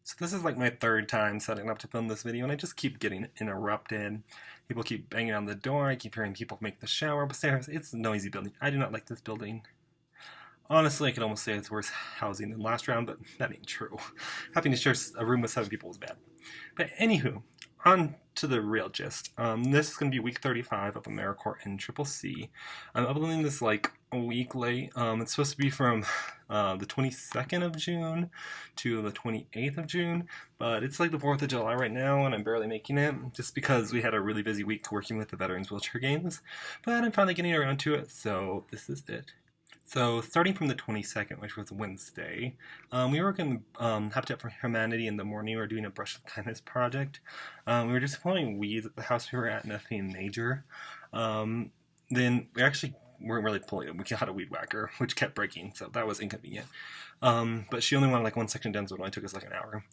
So this is like my third time setting up to film this video, and I just keep getting interrupted. People keep banging on the door. I keep hearing people make the shower upstairs. It's a noisy building. I do not like this building. Honestly, I could almost say it's worse housing than last round, but that ain't true. Having to share a room with 7 people is bad. But anywho, on to the real gist. This is going to be week 35 of AmeriCorps NCCC. I'm uploading this like a week late. It's supposed to be from the 22nd of June to the 28th of June, but it's like the 4th of July right now, and I'm barely making it, just because we had a really busy week working with the Veterans Wheelchair Games, but I'm finally getting around to it, so this is it. So starting from the 22nd, which was Wednesday, we were working Habitat for Humanity in the morning. We were doing a Brush with Kindness project. We were just pulling weeds at the house we were at, nothing major. Then we actually weren't really pulling it. We had a weed whacker, which kept breaking, so that was inconvenient. But she only wanted like one section done, so it only took us like an hour.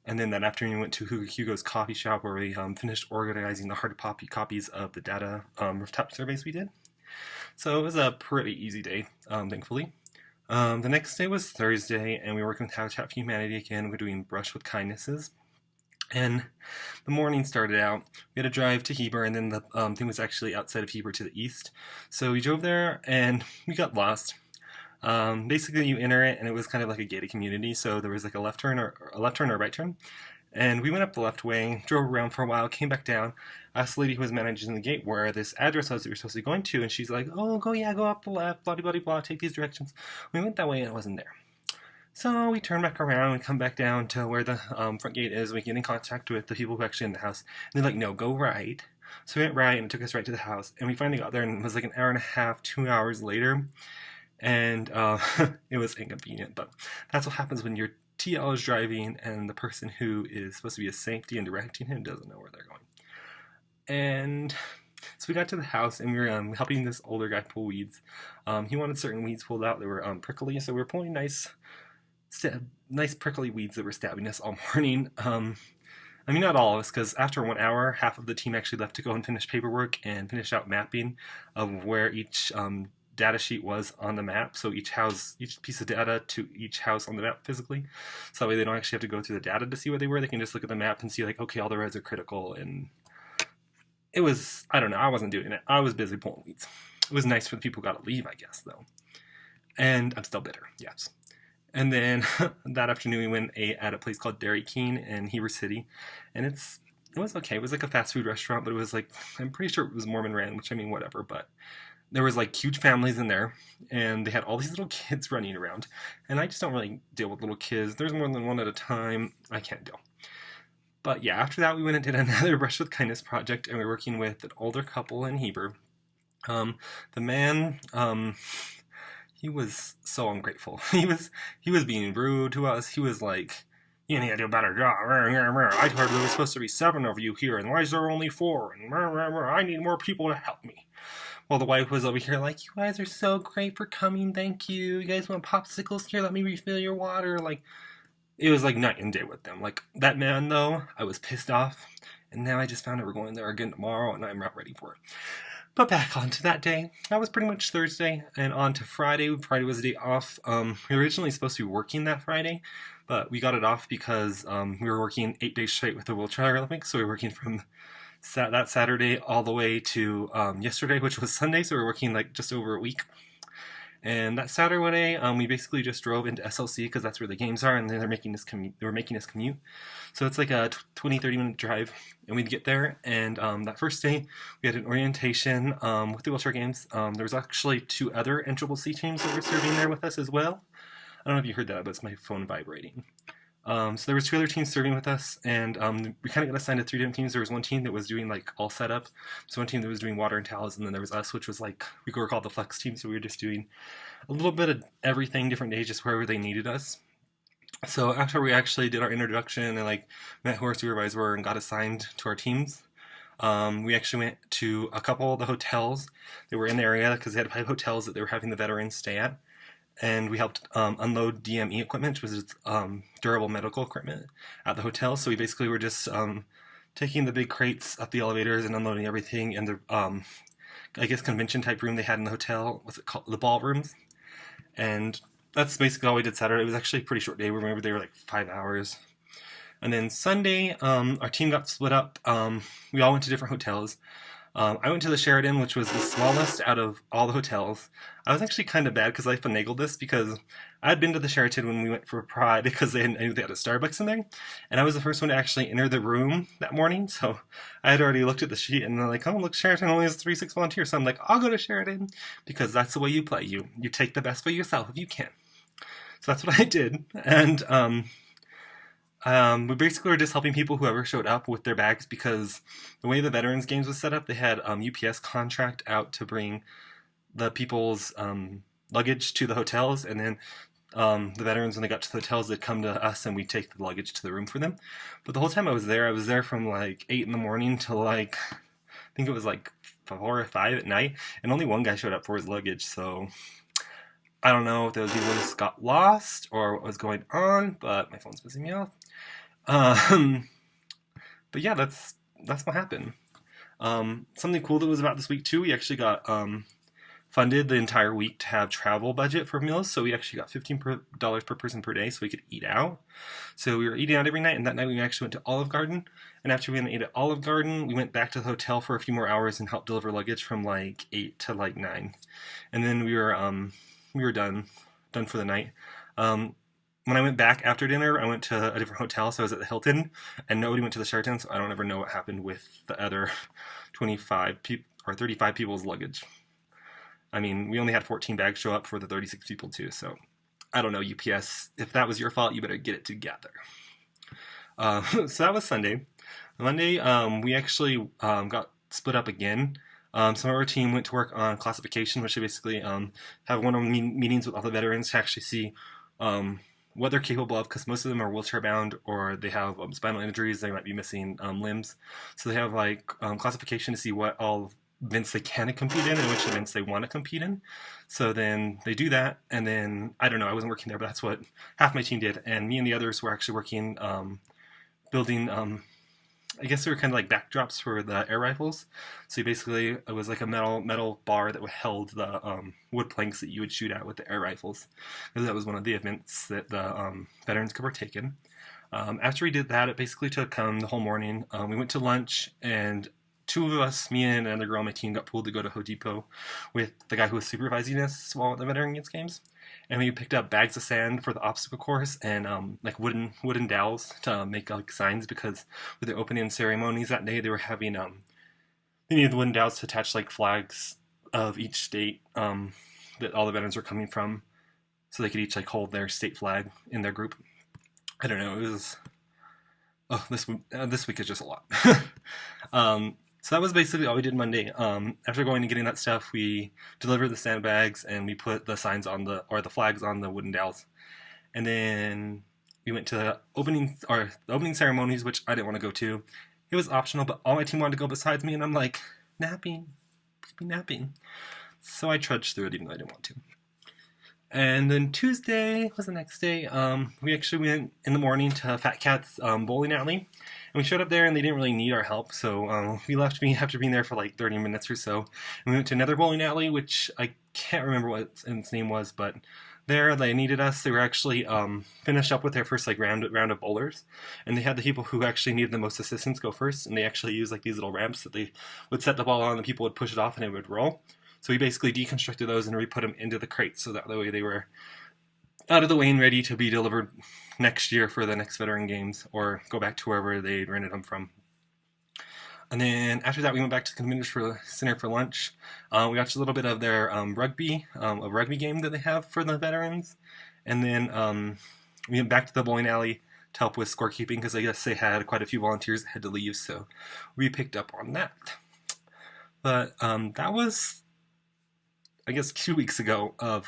And then that afternoon we went to Hugo's coffee shop where we finished organizing the hard copy copies of the data rooftop surveys we did. So it was a pretty easy day, thankfully. The next day was Thursday, and we were working with Habitat for Humanity again. We're doing Brush with Kindnesses. And the morning started out. We had to drive to Heber, and then the thing was actually outside of Heber to the east. So we drove there, and we got lost. Basically, you enter it, and it was kind of like a gated community. So there was like a left turn or a right turn. And we went up the left way, drove around for a while, came back down, asked the lady who was managing the gate where this address was that we were supposed to be going to, and she's like, oh, go up the left, blah, blah, blah, blah, take these directions. We went that way and it wasn't there. So we turn back around and come back down to where the front gate is. We get in contact with the people who are actually in the house. And they're like, no, go right. So we went right, and it took us right to the house. And we finally got there, and it was like an hour and a half, 2 hours later. And it was inconvenient, but that's what happens when you're TL is driving and the person who is supposed to be a safety and directing him doesn't know where they're going. And so we got to the house, and we were helping this older guy pull weeds. He wanted certain weeds pulled out that were prickly, so we were pulling nice prickly weeds that were stabbing us all morning. I mean, not all of us, because after 1 hour, half of the team actually left to go and finish paperwork and finish out mapping of where each data sheet was on the map, so each piece of data to each house on the map physically, so that way they don't actually have to go through the data to see where they were. They can just look at the map and see like, okay, all the roads are critical. And it was, I don't know, I wasn't doing it. I was busy pulling weeds. It was nice for the people who got to leave, I guess, though. And I'm still bitter, yes. And then that afternoon we went and ate at a place called Dairy King in Heber City, and it was okay. It was like a fast food restaurant, but it was like, I'm pretty sure it was Mormon ran, which I mean, whatever, but there was like huge families in there, and they had all these little kids running around, and I just don't really deal with little kids. There's more than one at a time. I can't deal. But yeah, after that we went and did another Brush with Kindness project, and we were working with an older couple in Heber. The man, he was so ungrateful. He was being rude to us. He was like, you need to do a better job. I heard there was supposed to be 7 of you here, and why is there only 4? And I need more people to help me. Well, the wife was over here like, you guys are so great for coming, thank you. You guys want popsicles? Here, let me refill your water. Like, it was like night and day with them. Like, that man, though, I was pissed off. And now I just found out we're going there again tomorrow, and I'm not ready for it. But back on to that day. That was pretty much Thursday, and on to Friday. Friday was a day off. We were originally supposed to be working that Friday, but we got it off because we were working 8 days straight with the wheelchair Olympics, so we were working from that Saturday all the way to yesterday, which was Sunday, so we were working like just over a week. And that Saturday, we basically just drove into SLC because that's where the games are, and they're making us commute. They were making us commute, so it's like a 20-30 minute drive, and we'd get there. And that first day, we had an orientation with the wheelchair games. There was actually 2 other NCCC teams that were serving there with us as well. I don't know if you heard that, but it's my phone vibrating. So there was 2 other teams serving with us, and we kind of got assigned to 3 different teams. There was one team that was doing like all setup. So one team that was doing water and towels, and then there was us, which was like, we were called the flex team. So we were just doing a little bit of everything, different days, just wherever they needed us. So after we actually did our introduction and like met who our supervisors were and got assigned to our teams, we actually went to a couple of the hotels that were in the area because they had 5 hotels that they were having the veterans stay at. And we helped unload DME equipment, which was durable medical equipment, at the hotel. So we basically were just taking the big crates up the elevators and unloading everything in the, I guess, convention type room they had in the hotel. What's it called? The ballrooms. And that's basically all we did Saturday. It was actually a pretty short day. Remember, they were like 5 hours. And then Sunday, our team got split up. We all went to different hotels. I went to the Sheraton, which was the smallest out of all the hotels. I was actually kind of bad because I finagled this because I had been to the Sheraton when we went for Pride because I knew they had a Starbucks in there, and I was the first one to actually enter the room that morning. So I had already looked at the sheet, and they're like, "Oh, look, Sheraton only has 3-6 volunteers." So I'm like, "I'll go to Sheraton because that's the way you play. You take the best for yourself if you can." So that's what I did, and we basically were just helping people whoever showed up with their bags because the way the Veterans Games was set up, they had UPS contract out to bring the people's luggage to the hotels, and then the veterans, when they got to the hotels, they'd come to us and we'd take the luggage to the room for them. But the whole time I was there from like 8 in the morning till like, I think it was like 4 or 5 at night, and only one guy showed up for his luggage, so I don't know if those people just got lost or what was going on, but my phone's pissing me off. But yeah, that's what happened. Something cool that was about this week too, we actually got funded the entire week to have travel budget for meals, so we actually got $15 per person per day so we could eat out. So we were eating out every night, and that night we actually went to Olive Garden, and after we ate at Olive Garden, we went back to the hotel for a few more hours and helped deliver luggage from like 8 to like 9. And then we were done for the night. When I went back after dinner, I went to a different hotel, so I was at the Hilton, and nobody went to the Sheraton, so I don't ever know what happened with the other 25 or 35 people's luggage. I mean, we only had 14 bags show up for the 36 people too, so I don't know, UPS, if that was your fault, you better get it together. So that was Sunday. Monday, we actually got split up again. Some of our team went to work on classification, which they basically have one-on-one meetings with all the veterans to actually see what they're capable of, because most of them are wheelchair bound or they have spinal injuries, they might be missing limbs. So they have like classification to see what all events they can compete in and which events they want to compete in. So then they do that, and then, I don't know, I wasn't working there, but that's what half my team did, and me and the others were actually working building I guess they were kind of like backdrops for the air rifles. So basically, it was like a metal bar that held the wood planks that you would shoot at with the air rifles. Because that was one of the events that the veterans could partake in. After we did that, it basically took the whole morning. We went to lunch, and 2 of us, me and another girl on my team, got pulled to go to Home Depot with the guy who was supervising us while at the Veterans Games. And we picked up bags of sand for the obstacle course and like wooden dowels to make like signs, because with the opening ceremonies that day, they were having they needed the wooden dowels to attach like flags of each state that all the veterans were coming from, so they could each like hold their state flag in their group. I don't know. It was this week is just a lot. So that was basically all we did Monday. After going and getting that stuff, we delivered the sandbags and we put the signs on the flags on the wooden dowels. And then we went to the opening ceremonies, which I didn't want to go to. It was optional, but all my team wanted to go besides me, and I'm like, napping. So I trudged through it even though I didn't want to. And then Tuesday was the next day. We actually went in the morning to Fat Cat's bowling alley. And we showed up there, and they didn't really need our help, so we left after being there for like 30 minutes or so. And we went to another bowling alley, which I can't remember what its name was, but there they needed us. They were actually finished up with their first like round of bowlers, and they had the people who actually needed the most assistance go first, and they actually used like these little ramps that they would set the ball on, and the people would push it off, and it would roll. So we basically deconstructed those and re-put them into the crates, so that way they were out of the way and ready to be delivered next year for the next Veteran Games, or go back to wherever they rented them from. And then after that, we went back to the community center for lunch. We watched a little bit of their a rugby game that they have for the veterans. And then we went back to the bowling alley to help with scorekeeping, because I guess they had quite a few volunteers that had to leave, so we picked up on that. But that was, I guess, 2 weeks ago of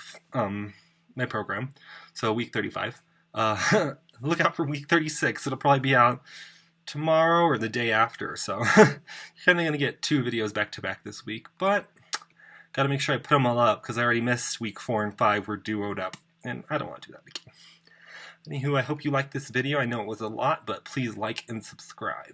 my program, so week 35. Look out for week 36. It'll probably be out tomorrow or the day after, so you're kind of going to get 2 videos back to back this week, but got to make sure I put them all up, because I already missed week 4 and 5 were duoed up, and I don't want to do that again. Anywho, I hope you liked this video. I know it was a lot, but please like and subscribe.